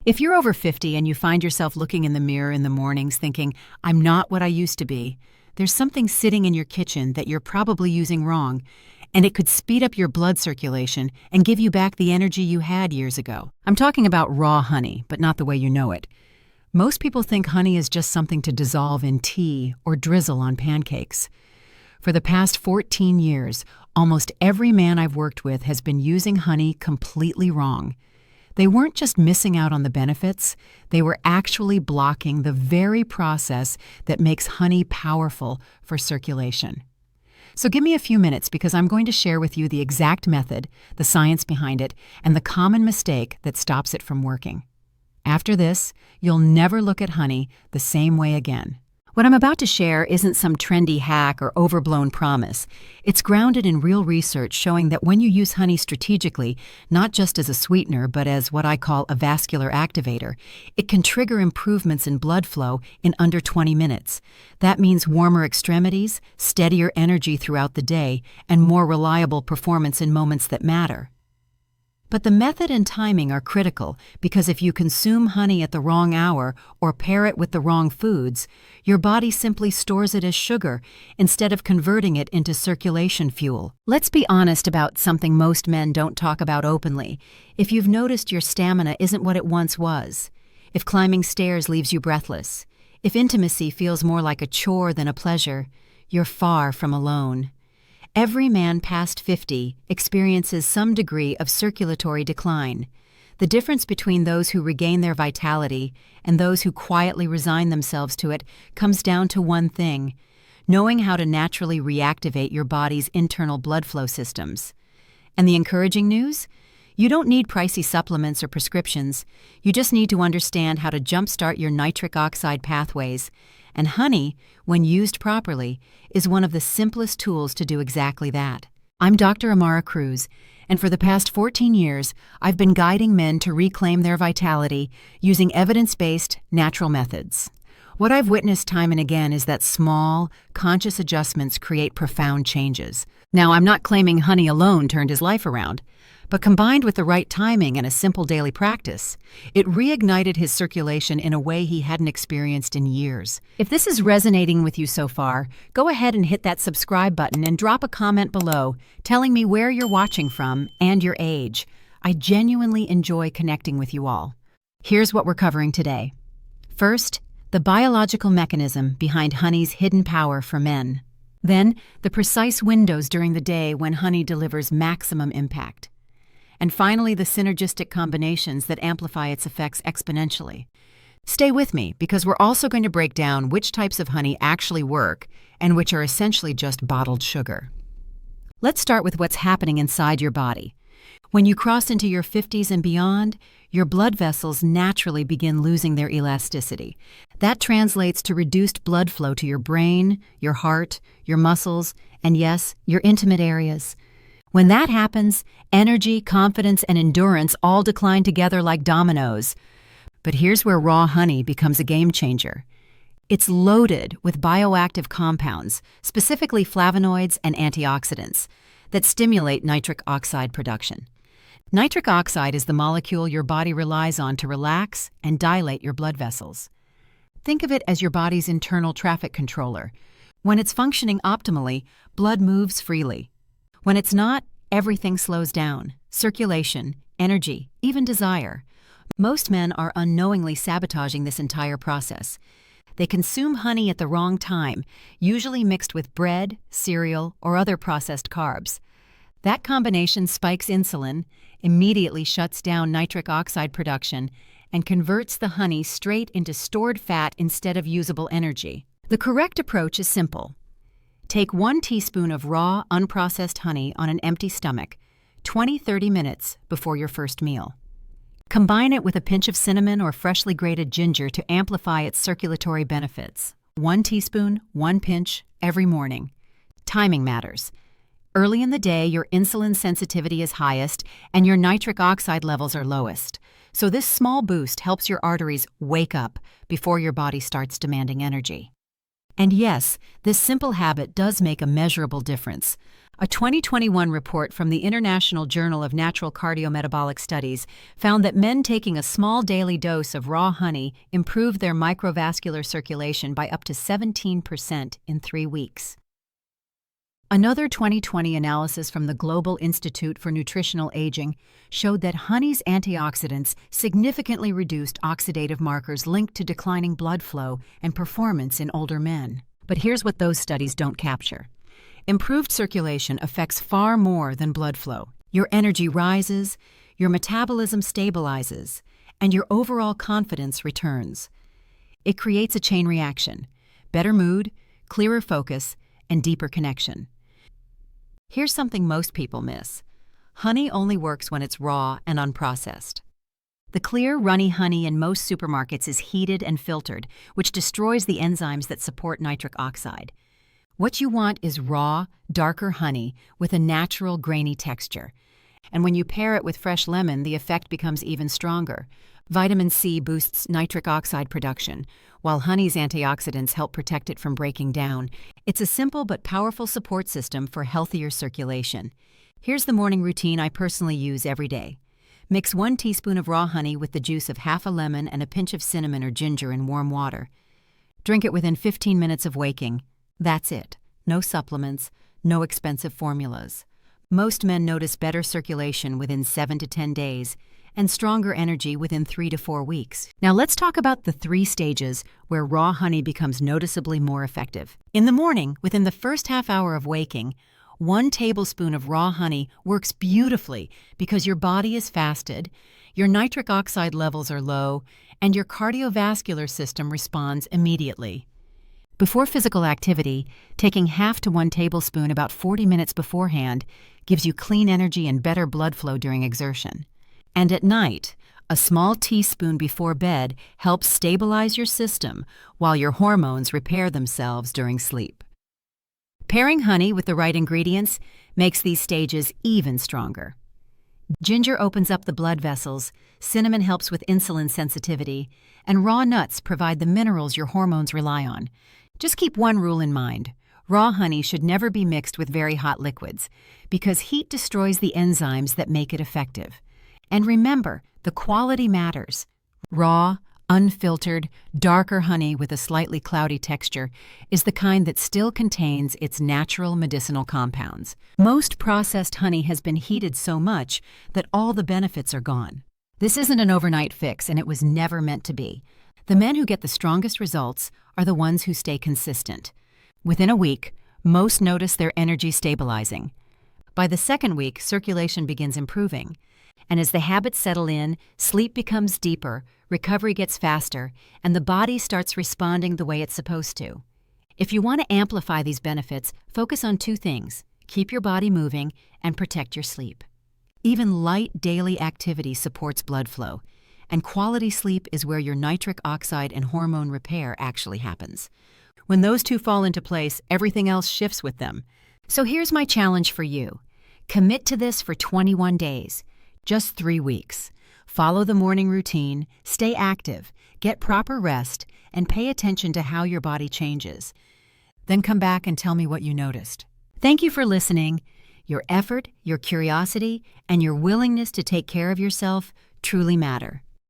If you're over 50 and you find yourself looking in the mirror in the mornings thinking, I'm not what I used to be, there's something sitting in your kitchen that you're probably using wrong, and it could speed up your blood circulation and give you back the energy you had years ago. I'm talking about raw honey, but not the way you know it. Most people think honey is just something to dissolve in tea or drizzle on pancakes. For the past 14 years, almost every man I've worked with has been using honey completely wrong. They weren't just missing out on the benefits, they were actually blocking the very process that makes honey powerful for circulation. So give me a few minutes because I'm going to share with you the exact method, the science behind it, and the common mistake that stops it from working. After this, you'll never look at honey the same way again. What I'm about to share isn't some trendy hack or overblown promise. It's grounded in real research showing that when you use honey strategically, not just as a sweetener but as what I call a vascular activator, it can trigger improvements in blood flow in under 20 minutes. That means warmer extremities, steadier energy throughout the day, and more reliable performance in moments that matter. But the method and timing are critical because if you consume honey at the wrong hour or pair it with the wrong foods, your body simply stores it as sugar instead of converting it into circulation fuel. Let's be honest about something most men don't talk about openly. If you've noticed your stamina isn't what it once was, if climbing stairs leaves you breathless, if intimacy feels more like a chore than a pleasure, you're far from alone. Every man past 50 experiences some degree of circulatory decline. The difference between those who regain their vitality and those who quietly resign themselves to it comes down to one thing: knowing how to naturally reactivate your body's internal blood flow systems. And the encouraging news? You don't need pricey supplements or prescriptions. You just need to understand how to jumpstart your nitric oxide pathways. And honey, when used properly, is one of the simplest tools to do exactly that. I'm Dr. Amara Cruz, and for the past 14 years, I've been guiding men to reclaim their vitality using evidence-based, natural methods. What I've witnessed time and again is that small, conscious adjustments create profound changes. Now, I'm not claiming honey alone turned his life around, but combined with the right timing and a simple daily practice, it reignited his circulation in a way he hadn't experienced in years. If this is resonating with you so far, go ahead and hit that subscribe button and drop a comment below telling me where you're watching from and your age. I genuinely enjoy connecting with you all. Here's what we're covering today. First, the biological mechanism behind honey's hidden power for men. Then, the precise windows during the day when honey delivers maximum impact. And finally, the synergistic combinations that amplify its effects exponentially. Stay with me because we're also going to break down which types of honey actually work and which are essentially just bottled sugar. Let's start with what's happening inside your body. When you cross into your 50s and beyond, your blood vessels naturally begin losing their elasticity. That translates to reduced blood flow to your brain, your heart, your muscles, and yes, your intimate areas. When that happens, energy, confidence, and endurance all decline together like dominoes. But here's where raw honey becomes a game changer. It's loaded with bioactive compounds, specifically flavonoids and antioxidants, that stimulate nitric oxide production. Nitric oxide is the molecule your body relies on to relax and dilate your blood vessels. Think of it as your body's internal traffic controller. When it's functioning optimally, blood moves freely. When it's not, everything slows down. Circulation, energy, even desire. Most men are unknowingly sabotaging this entire process. They consume honey at the wrong time, usually mixed with bread, cereal, or other processed carbs. That combination spikes insulin, immediately shuts down nitric oxide production, and converts the honey straight into stored fat instead of usable energy. The correct approach is simple. Take 1 teaspoon of raw, unprocessed honey on an empty stomach, 20-30 minutes before your first meal. Combine it with a pinch of cinnamon or freshly grated ginger to amplify its circulatory benefits. 1 teaspoon, 1 pinch, every morning. Timing matters. Early in the day, your insulin sensitivity is highest and your nitric oxide levels are lowest. So this small boost helps your arteries wake up before your body starts demanding energy. And yes, this simple habit does make a measurable difference. A 2021 report from the International Journal of Natural Cardiometabolic Studies found that men taking a small daily dose of raw honey improved their microvascular circulation by up to 17% in 3 weeks. Another 2020 analysis from the Global Institute for Nutritional Aging showed that honey's antioxidants significantly reduced oxidative markers linked to declining blood flow and performance in older men. But here's what those studies don't capture. Improved circulation affects far more than blood flow. Your energy rises, your metabolism stabilizes, and your overall confidence returns. It creates a chain reaction: better mood, clearer focus, and deeper connection. Here's something most people miss. Honey only works when it's raw and unprocessed. The clear, runny honey in most supermarkets is heated and filtered, which destroys the enzymes that support nitric oxide. What you want is raw, darker honey with a natural, grainy texture. And when you pair it with fresh lemon, the effect becomes even stronger. Vitamin C boosts nitric oxide production, while honey's antioxidants help protect it from breaking down. It's a simple but powerful support system for healthier circulation. Here's the morning routine I personally use every day. Mix 1 teaspoon of raw honey with the juice of half a lemon and a pinch of cinnamon or ginger in warm water. Drink it within 15 minutes of waking. That's it. No supplements, no expensive formulas. Most men notice better circulation within 7 to 10 days and stronger energy within 3 to 4 weeks. Now let's talk about the 3 stages where raw honey becomes noticeably more effective. In the morning, within the first half hour of waking, 1 tablespoon of raw honey works beautifully because your body is fasted, your nitric oxide levels are low, and your cardiovascular system responds immediately. Before physical activity, taking half to 1 tablespoon about 40 minutes beforehand gives you clean energy and better blood flow during exertion. And at night, a small teaspoon before bed helps stabilize your system while your hormones repair themselves during sleep. Pairing honey with the right ingredients makes these stages even stronger. Ginger opens up the blood vessels, cinnamon helps with insulin sensitivity, and raw nuts provide the minerals your hormones rely on. Just keep one rule in mind. Raw honey should never be mixed with very hot liquids because heat destroys the enzymes that make it effective. And remember, the quality matters. Raw, unfiltered, darker honey with a slightly cloudy texture is the kind that still contains its natural medicinal compounds. Most processed honey has been heated so much that all the benefits are gone. This isn't an overnight fix, and it was never meant to be. The men who get the strongest results are the ones who stay consistent. Within a week, most notice their energy stabilizing. By the second week, circulation begins improving. And as the habits settle in, sleep becomes deeper, recovery gets faster, and the body starts responding the way it's supposed to. If you want to amplify these benefits, focus on 2 things: keep your body moving and protect your sleep. Even light daily activity supports blood flow, and quality sleep is where your nitric oxide and hormone repair actually happens. When those 2 fall into place, everything else shifts with them. So here's my challenge for you. Commit to this for 21 days. Just 3 weeks. Follow the morning routine, stay active, get proper rest, and pay attention to how your body changes. Then come back and tell me what you noticed. Thank you for listening. Your effort, your curiosity, and your willingness to take care of yourself truly matter.